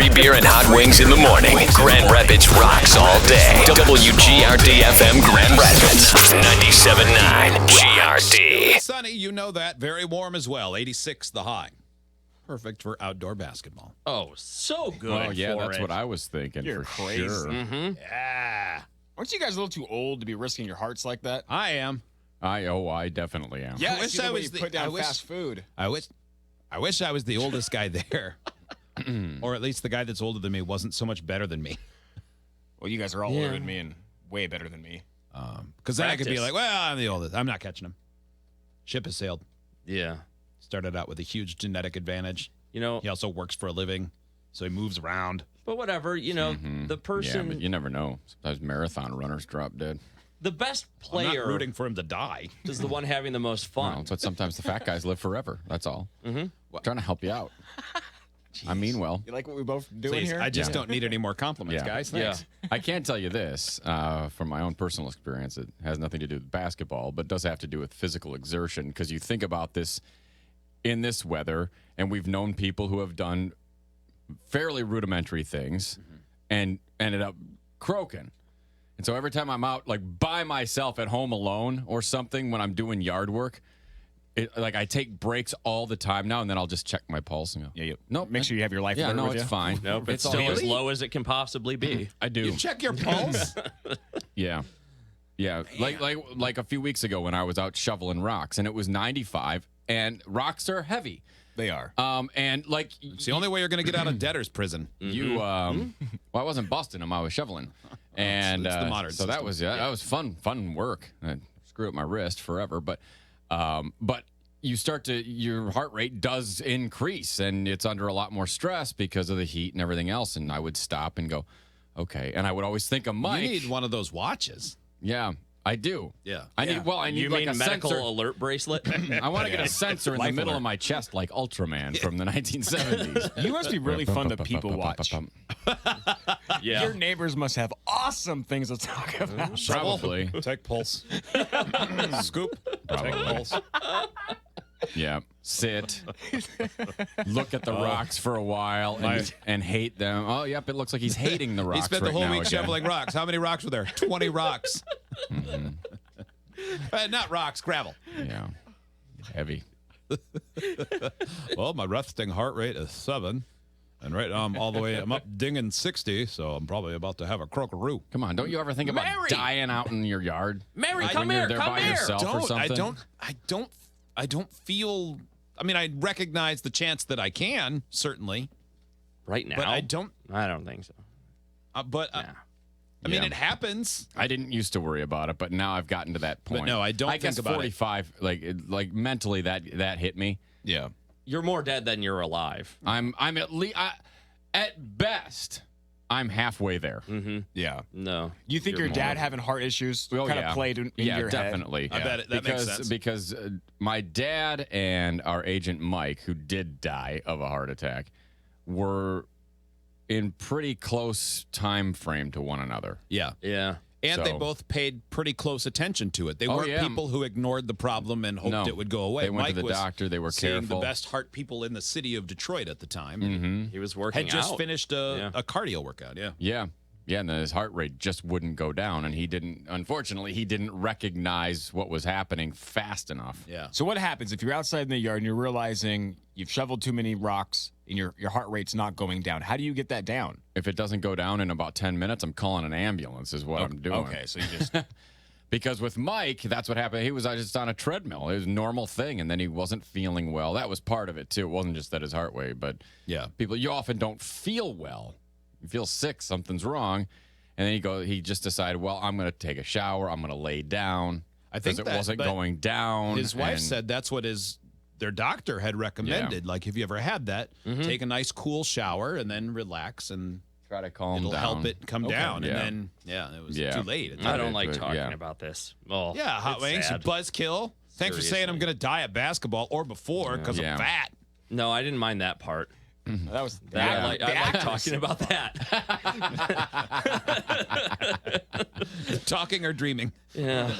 free beer and hot wings in the morning. Grand Rapids rocks all day. WGRD FM Grand Rapids, 97.9 GRD. Sunny, you know that. Very warm as well. 86 the high. Perfect for outdoor basketball. Oh, so good. Oh, yeah, for that's it. what I was thinking. You're for crazy. sure. Mm-hmm. Yeah. Aren't you guys a little too old to be risking your hearts like that? I am. I definitely am. Yeah, I wish I was the- put down I wish- fast food. I wish I was the oldest guy there. Or at least the guy that's older than me wasn't so much better than me. Well, you guys are all older than me and way better than me. Because then I could be Practice. like, well, I'm the oldest. I'm not catching him. Ship has sailed. Yeah. Started out with a huge genetic advantage. You know, He also works for a living, so he moves around. but whatever, the Yeah, person, but you never know. Sometimes marathon runners drop dead. the best I'm not player rooting for him to die. is the one having the most fun. Well, it's what sometimes the fat guys live forever. That's all. Mm-hmm. Trying to help you out. I mean well. You like what we both doing Please, here? I just don't need any more compliments, Yeah. guys. Yeah. Thanks. I can tell you this from my own personal experience. It has nothing to do with basketball, but does have to do with physical exertion because you think about this in this weather, and we've known people who have done fairly rudimentary things and ended up croaking. And so every time I'm out, like by myself at home alone or something, when I'm doing yard work, I take breaks all the time now, and then I'll just check my pulse and go, Yeah, nope. Make sure you have your life Yeah, alert no, with it's you. fine. Nope, it's all still good. as low as it can possibly be. I do. You check your pulse? Yeah. Yeah. Like a few weeks ago when I was out shoveling rocks and it was 95 and rocks are heavy. They are. And like It's the only way you're going to get out of debtor's prison. you well, I wasn't busting them, I was shoveling. And it's the modern so that system. was that was fun work. I screw up my wrist forever, but you start to your heart rate does increase and it's under a lot more stress because of the heat and everything else, and I would stop and go, okay, and I would always think of Mike. You need one of those watches. Yeah, I do. Yeah. I need You like mean a medical sensor. alert bracelet? I want to get a sensor in the Life middle alert. of my chest like Ultraman from the 1970s. You must be really fun to people watch. Yeah. Your neighbors must have awesome things to talk about. Probably. Take pulse. Scoop. Take pulse. Yeah. Sit. Look at the rocks for a while and hate them. Oh, yep. It looks like he's hating the rocks. He spent right the whole now week again. shoveling rocks. How many rocks were there? 20 rocks. Not rocks, gravel. Yeah. Heavy. Well, my resting heart rate is 7. And right now I'm all the way, I'm up dinging 60, so I'm probably about to have a croakaroo. Come on. Don't you ever think about Mary! dying out in your yard? Mary, When come you're here, there come by here. yourself or something? I don't feel, I mean, I recognize the chance that I can, certainly, Right now? but I don't, think so. I mean, Yeah. it happens. I didn't used to worry about it, but now I've gotten to that point. no, I don't I think guess about it. 45, like mentally that hit me. Yeah. You're more dead than you're alive. I'm at least at best I'm halfway there. Yeah. No. You think your dad having heart issues Oh, kind yeah. of played in Yeah, your definitely. I bet that makes sense. Because my dad and our agent Mike, who did die of a heart attack, were in pretty close time frame to one another. Yeah. Yeah. And they So- both paid pretty close attention to it. They Oh, weren't yeah. people who ignored the problem and hoped No. it would go away. They went to Mike the was doctor. They were seeing careful. the best heart people in the city of Detroit at the time. Mm-hmm. He was working Had just out. finished a cardio workout. Yeah. Yeah, and then his heart rate just wouldn't go down, and unfortunately, he didn't recognize what was happening fast enough. Yeah. So what happens if you're outside in the yard and you're realizing you've shoveled too many rocks and your heart rate's not going down? How do you get that down? If it doesn't go down in about 10 minutes, I'm calling an ambulance is what I'm doing. Okay, so you just Because with Mike, that's what happened. He was just on a treadmill. It was a normal thing, and then he wasn't feeling well. That was part of it, too. It wasn't just that his heart rate, but Yeah. people, you often don't feel well. You feel sick, something's wrong. And then he just decided, well, I'm going to take a shower. I'm going to lay down. I think because it that- wasn't but going down. His wife and- said that's what their doctor had recommended. Like, if you ever had that, take a nice cool shower and then relax, and try to calm it'll down. help it come down. yeah. And then, it was Yeah. too late. I don't like But, talking yeah. about this. Oh, Yeah, hot it's wings, sad. buzzkill. Thanks for saying I'm Seriously. going to die at basketball or before because Yeah. I'm fat. No, I didn't mind that part. that was I like talking about that. Talking or dreaming. Yeah.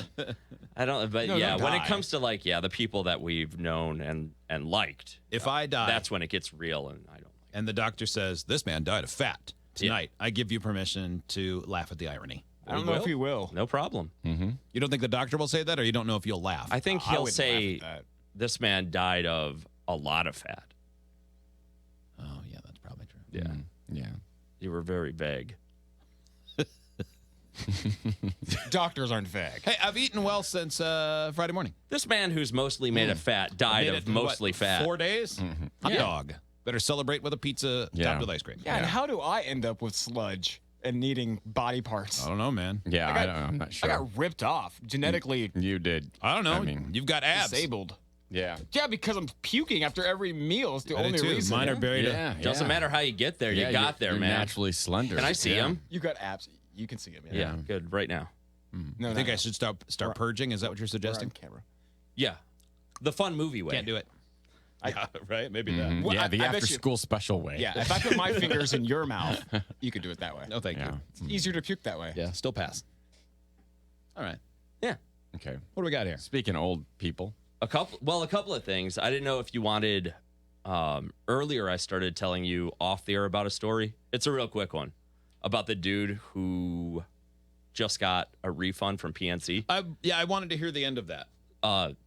I don't, but No, yeah, don't when die. it comes to the people that we've known and liked, If I die, that's when it gets real, and I don't like and the doctor says, this man died of fat. Tonight, I give you permission to laugh at the irony. I don't know if he will. No problem. You don't think the doctor will say that, or you don't know if you'll laugh? I think I he'll wouldn't say laugh at that. this man died of a lot of fat. Oh, yeah, that's probably true. Yeah. Yeah. You were very vague. Doctors aren't vague. Hey, I've eaten well since Friday morning. This man who's mostly made of fat died Made of it in, mostly fat. 4 days? Hot dog. Better celebrate with a pizza topped with ice cream. Yeah, and how do I end up with sludge and needing body parts? I don't know, man. Yeah, I'm not sure. I got ripped off, genetically You did. I don't know. I mean, You've got abs. disabled. yeah. Yeah, because I'm puking after every meal is the I do only too. reason. Mine are buried. Yeah. Doesn't matter how you get there. You got there, you're man. naturally slender. Can I see Yeah. him? You got abs. You can see him. Yeah, good. Right now. No, I think I should start purging. Is that what you're We're on suggesting? camera. Yeah. The fun movie way. Can't do it. Yeah, right? Maybe Mhm. Well, Yeah, I the bet you- after-school special way. Yeah, if I put my fingers in your mouth, you could do it that way. No, thank Yeah. you. It's easier to puke that way. Yeah, still pass. All right. Yeah. Okay. What do we got here? Speaking of old people, A couple of things. I didn't know if you wanted earlier I started telling you off the air about a story. It's a real quick one about the dude who just got a refund from PNC. I wanted to hear the end of that.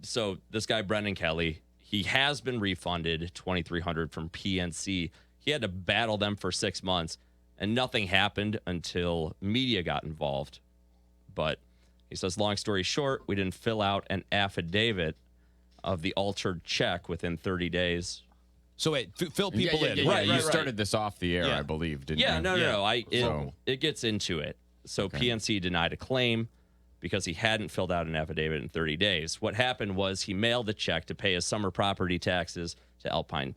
So this guy Brendan Kelly, he has been refunded $2,300 from PNC. He had to battle them for 6 months, and nothing happened until media got involved. But he says, long story short, we didn't fill out an affidavit of the altered check within 30 days. So wait, fill people in. Yeah, Right, you right, started this off the air, Yeah. I believe, didn't Yeah, you? no. So- It gets into it. So PNC denied a claim because he hadn't filled out an affidavit in 30 days. What happened was he mailed a check to pay his summer property taxes to Alpine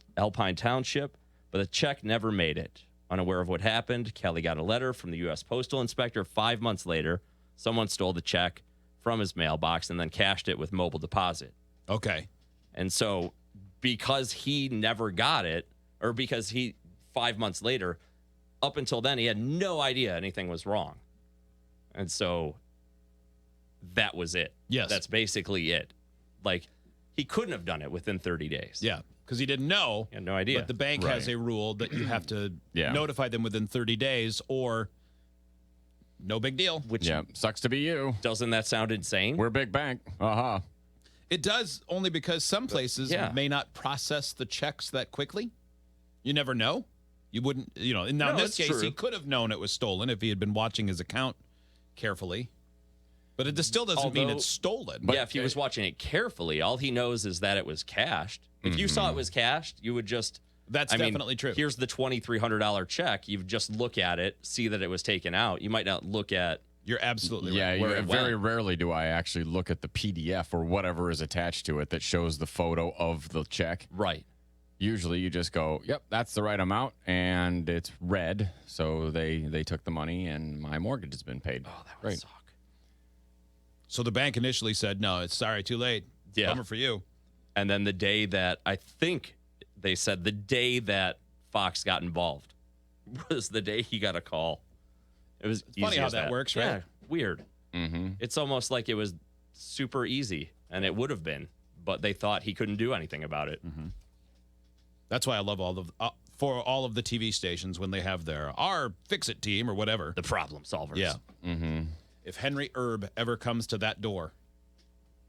Township, but the check never made it. Unaware of what happened, Kelly got a letter from the U.S. Postal Inspector 5 months later. Someone stole the check from his mailbox and then cashed it with mobile deposit. Okay. And so because he never got it, or because 5 months later, up until then, he had no idea anything was wrong. And so that was it. Yes. That's basically it. Like, he couldn't have done it within 30 days. Yeah, because he didn't know. He had no idea. But the bank has a rule that you have to Yeah. notify them within 30 days or no big deal. Which, Yeah, sucks to be you. doesn't that sound insane? We're a big bank. Uh-huh. It does only because some places Yeah. may not process the checks that quickly. You never know. You wouldn't, now in No, this it's case, he true. could have known it was stolen if he had been watching his account carefully. But it still doesn't mean Although- it's stolen. yeah, if he was watching it carefully, all he knows is that it was cashed. If you saw it was cashed, you would just... That's definitely true. Here's the $2,300 check. You just look at it, see that it was taken out. You might not look at... You're absolutely Yeah, right. Where it very went. rarely do I actually look at the PDF or whatever is attached to it that shows the photo of the check. Right. Usually you just go, yep, that's the right amount, and it's red, so they took the money, and my mortgage has been paid. Oh, that would suck. So the bank initially said, no, it's sorry, too late. Yeah. Bummer for you. And then the day that, I think they said the day that Fox got involved was the day he got a call. It was It's funny easy how as that works, right? Yeah, weird. Mm-hmm. It's almost like it was super easy, and it would have been, but they thought he couldn't do anything about it. That's why I love for all of the TV stations when they have our fix-it team or whatever. The problem solvers. Yeah. Mm-hmm. If Henry Erb ever comes to that door,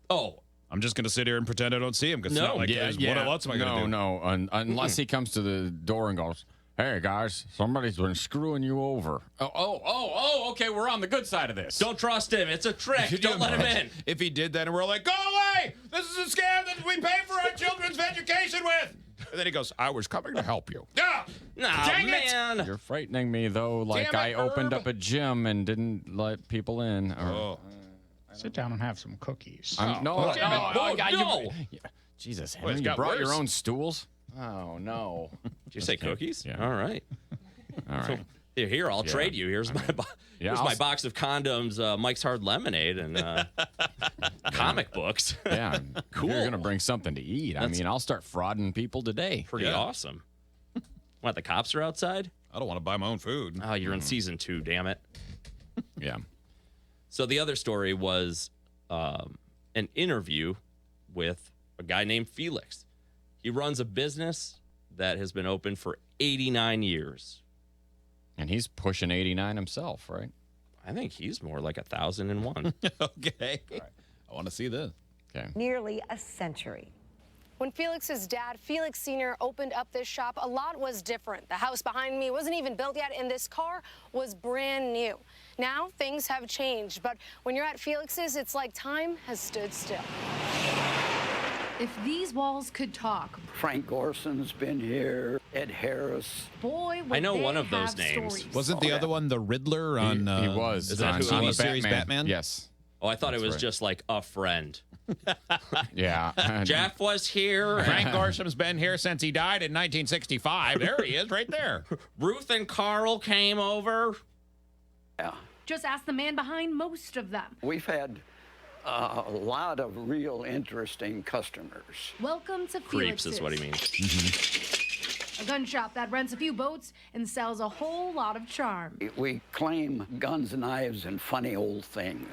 Oh, I'm just going to sit here and pretend I don't see him because No. it's not like Yeah, what else am I going to do? No, unless he comes to the door and goes, hey, guys, somebody's been screwing you over. Okay, we're on the good side of this. don't trust him. It's a trick. Could you Don't let him in. imagine If he did that and we're like, go away! This is a scam that we pay for our children's education with! And then he goes, I was coming to help you. Yeah! Nah, Dang it! man. You're frightening me, though, like Damn it, I opened Herb. up a gym and didn't let people in. Oh. Sit down and have some cookies. No. no. Jesus, Well, Henry, it's you got brought your worse. own stools? Oh, no. Did you say cookies? Yeah. All right. All right. Here, I'll trade you. Here's my Yeah, here's I'll my s- box of condoms, Mike's Hard Lemonade, and comic books. Yeah. Cool. You're going to bring something to eat. I mean, I'll start frauding people today. Pretty Yeah. awesome. What, the cops are outside? I don't want to buy my own food. Oh, you're in season 2, damn it. Yeah. So the other story was an interview with a guy named Felix. He runs a business that has been open for 89 years. And he's pushing 89 himself, right? I think he's more like 1,001. Okay. I want to see this. Okay. Nearly a century. When Felix's dad, Felix Sr., opened up this shop, a lot was different. The house behind me wasn't even built yet, and this car was brand new. Now, things have changed, but when you're at Felix's, it's like time has stood still. If these walls could talk, Frank Gorson's been here, Ed Harris. boy, would I know they one of those have names. stories. Wasn't the other one the Riddler on? He was. Is that who on he the was? series Batman? Yes. Oh, I thought it was right. just like a friend. Yeah. Jeff was here. Frank Gorsham's been here since he died in 1965. There he is, right there. Ruth and Carl came over. Yeah, Just ask the man behind most of them. we've had a lot of real interesting customers. Welcome to Creeps Felix's, is what he means. a gun shop that rents a few boats and sells a whole lot of charm. We claim guns, knives, and funny old things.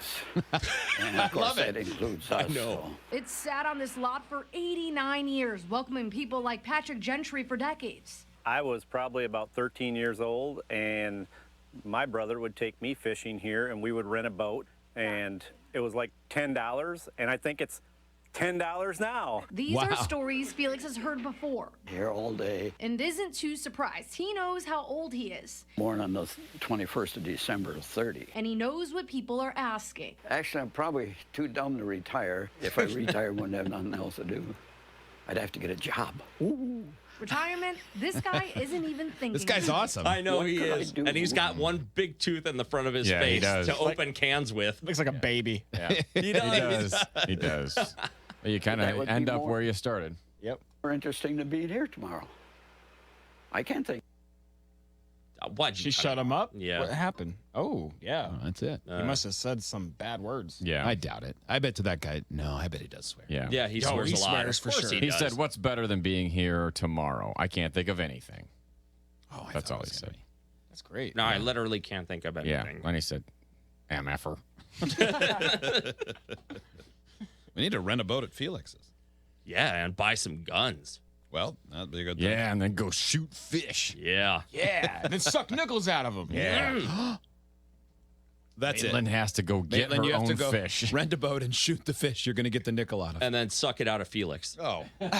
And of course, that includes us. So. It's sat on this lot for 89 years, welcoming people like Patrick Gentry for decades. I was probably about 13 years old, and my brother would take me fishing here, and we would rent a boat, and it was like $10, and I think it's $10 now. These are stories Felix has heard before Here all day, and isn't too surprised. He knows how old he is, born on the 21st of December of 30. and he knows what people are asking. Actually, I'm probably too dumb to retire. If I retired, wouldn't have nothing else to do. I'd have to get a job. Retirement, this guy isn't even thinking. This guy's awesome. I know What he could I is. do? And he's got one big tooth in the front of his Yeah, he face does. to open cans with. Looks like a baby. Yeah. He does. He does. You kind That of would be end up more- where you started. Yep. More interesting to be here tomorrow. I can't think. What? She shut him up? Yeah. What happened? Oh, yeah. That's it. He must have said some bad words. Yeah. I doubt it. I bet to that guy. No, I bet he does swear. Yeah. Yeah, he swears he a lot. swears Of for course sure. He does. said, "What's better than being here tomorrow? I can't think of anything." Oh, I That's thought all it he was gonna said. That's great. No, I literally can't think of Yeah. anything. And he said, "MFer." We need to rent a boat at Felix's. Yeah, and buy some guns. Well, that'd be a good thing. Yeah, and then go shoot fish. Yeah. Yeah. And then suck nickels out of him. Yeah. That's Maitland it. has to go get Maitland, her you have own to go fish. rent a boat and shoot the fish. You're going to get the nickel out of it. And then suck it out of Felix. Oh. Now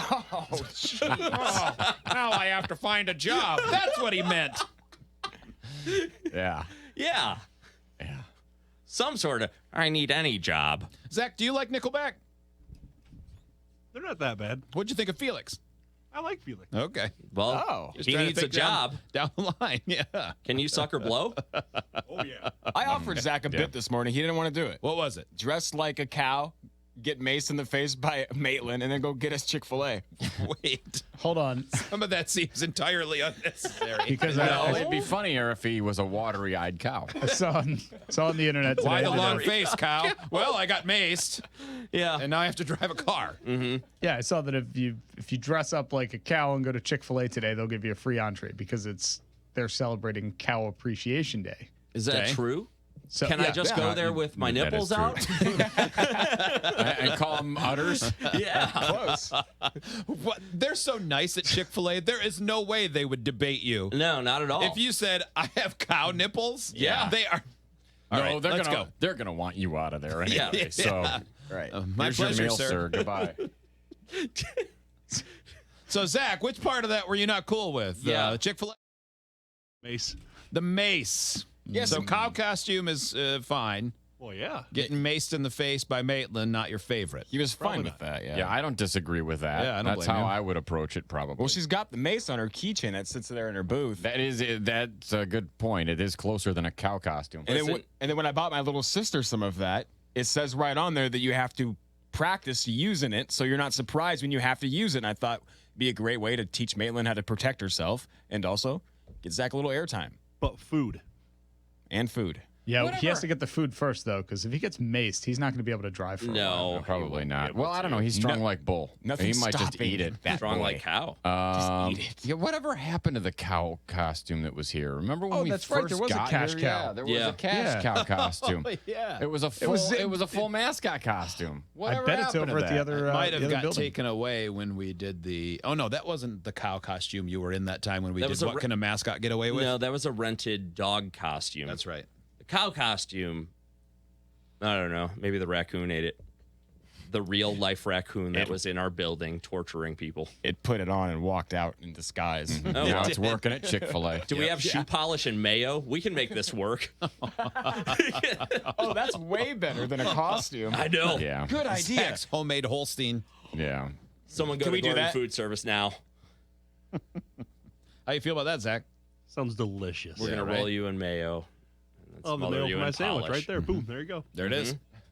I have to find a job. That's what he meant. Yeah. Yeah. Yeah. Some sort of, I need any job. Zach, do you like Nickelback? They're not that bad. What'd you think of Felix? I like Felix. Okay. Well, Oh. Just he trying to needs a think down- job. Down the line, yeah. Can you suck or blow? Oh, yeah. I offered Zach a bit this morning. He didn't want to do it. What was it? Dress like a cow, get maced in the face by Maitland, and then go get us Chick-fil-A. Wait. Hold on. Some of that seems entirely unnecessary. Because No, it'd be funnier if he was a watery-eyed cow. I saw on the internet today. Why the that- long face, cow? Well, I got maced, Yeah. and now I have to drive a car. Yeah, I saw that if you dress up like a cow and go to Chick-fil-A today, they'll give you a free entree because they're celebrating Cow Appreciation Day. Is that Okay. true? So Can I yeah, just go there with my That is nipples true. out? And call them udders. Yeah. Close. What? They're so nice at Chick-fil-A. There is no way they would debate you. No, not at all. If you said, I have cow nipples, Yeah. they are. All No, right, they're let's gonna go. they're gonna want you out of there anyway. Yeah. So Right. My here's pleasure, your meal, sir. Goodbye. So, Zach, which part of that were you not cool with? Yeah. Chick-fil-A? Mace. The mace. Yes. So cow costume is fine. Well, yeah. Getting maced in the face by Maitland, not your favorite. He was fine Probably with that, Yeah, I don't disagree with that. Yeah, I don't That's blame how you. I would approach it, probably. Well, she's got the mace on her keychain that sits there in her booth. That's a good point. It is closer than a cow costume. And then when I bought my little sister some of that, it says right on there that you have to practice using it so you're not surprised when you have to use it. And I thought it'd be a great way to teach Maitland how to protect herself and also get Zach a little airtime But food. and food. Yeah, he has to get the food first, though, because if he gets maced, he's not going to be able to drive for a while. No, Probably not. Well, I don't know. He's strong like bull. Nothing He might just stopping eat it. that strong boy. like cow. Just eat it. Yeah, whatever happened to the cow costume that was here? Remember when Oh, we that's first right, there was a got cash here? cow. Yeah, there was Yeah. a cash cow costume. yeah. It was a full. It was a full mascot costume. I Whatever bet it's happened over to at the that? other. Might the have other got building. taken away when we did the. Oh no, that wasn't the cow costume you were in that time when we That did. was a What can a mascot get away with? No, that was a rented dog costume. That's right. The cow costume, I don't know. Maybe the raccoon ate it. The real life raccoon that was in our building torturing people. It put it on and walked out in disguise. Oh, Now it's working at Chick-fil-A. Do we have shoe polish and mayo? We can make this work. Oh, that's way better than a costume. I know. Yeah. Good idea. Zach's homemade Holstein. Yeah. Someone go Can to we do Gordon that? Food Service now. How you feel about that, Zach? Sounds delicious. We're gonna roll you in mayo. and then Oh, the smother mayo you for in my sandwich polish. right there. Boom, there you go. There it is.